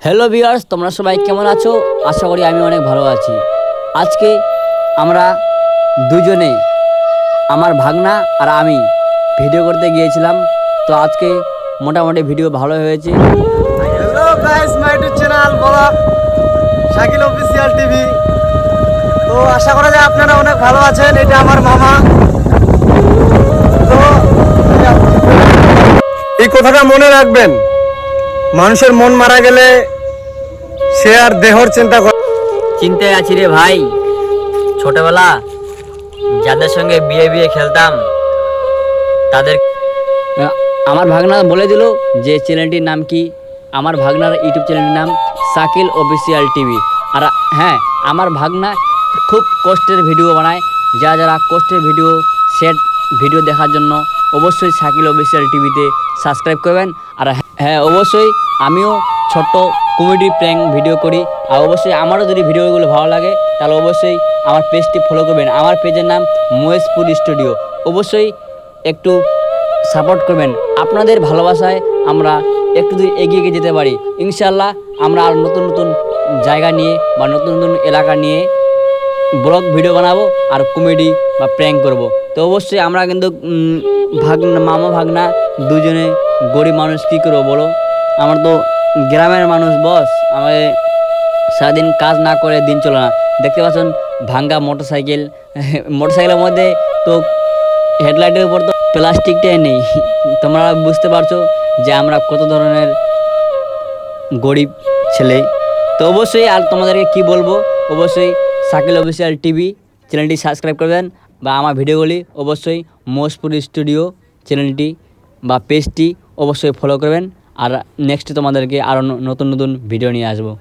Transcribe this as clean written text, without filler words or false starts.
Hello viewers, তোমরা সবাই কেমন আছো? আশা করি আমি অনেক ভালো আছি। আজকে আমরা দুজনে, আমার ভাগনা আর আমি ভিডিও করতে গিয়েছিলাম। তো আজকে মোটামুটি ভিডিও ভালো হয়েছে। Hello guys, my YouTube channel blog Shakil official TV. তো আশা করা যায় আপনারা অনেক ভালো আছেন। এটা আমার মামা। তো এই কথাটা মনে রাখবেন, মানুষের মন মারা গেলে সে আর দেহর চিন্তা করে। চিন্তায় আছি রে ভাই। ছোটবেলা যাদের সঙ্গে বিয়ে খেলতাম তাদের আমার ভাগনা বলে দিল যে চ্যানেলটির নাম কি। আমার ভাগনার ইউটিউব চ্যানেলটির নাম শাকিল অফিসিয়াল টিভি। আর হ্যাঁ, আমার ভাগনা খুব কষ্টের ভিডিও বানায়। যারা কষ্টের ভিডিও, সেট ভিডিও দেখার জন্য অবশ্যই শাকিল অফিসিয়াল টিভিতে সাবস্ক্রাইব করবেন। আর হ্যাঁ, অবশ্যই আমিও ছোট্ট কমেডি প্র্যাঙ্ক ভিডিও করি। আর অবশ্যই আমারও যদি ভিডিওগুলো ভালো লাগে তাহলে অবশ্যই আমার পেজটি ফলো করবেন। আমার পেজের নাম মহেশপুর স্টুডিও। অবশ্যই একটু সাপোর্ট করবেন। আপনাদের ভালোবাসায় আমরা একটু দূর এগিয়ে যেতে পারি। ইনশাল্লাহ আমরা আর নতুন নতুন জায়গা নিয়ে বা নতুন নতুন এলাকা নিয়ে ব্লগ ভিডিও বানাবো আর কমেডি বা প্র্যাঙ্ক করব। তো অবশ্যই আমরা কিন্তু মামা ভাগনা দুজনে গরিব মানুষ, কী করবো বলো? আমার তো গ্রামের মানুষ বস। আমাদের সারাদিন কাজ না করে দিন চলে না। দেখতে পাচ্ছেন ভাঙ্গা মোটরসাইকেলের মধ্যে তো হেডলাইটের উপর তো প্লাস্টিকটাই নেই। তোমরা বুঝতে পারছো যে আমরা কত ধরনের গরিব ছেলে। তো অবশ্যই আর তোমাদেরকে কি বলবো, অবশ্যই শাকিল অফিসিয়াল টিভি চ্যানেলটি সাবস্ক্রাইব করবেন বা আমার ভিডিওগুলি অবশ্যই মহেশপুর স্টুডিও চ্যানেলটি বা পেজটি অবশ্যই ফলো করবেন। আর নেক্সট তোমাদেরকে আরও নতুন নতুন ভিডিও নিয়ে আসবো।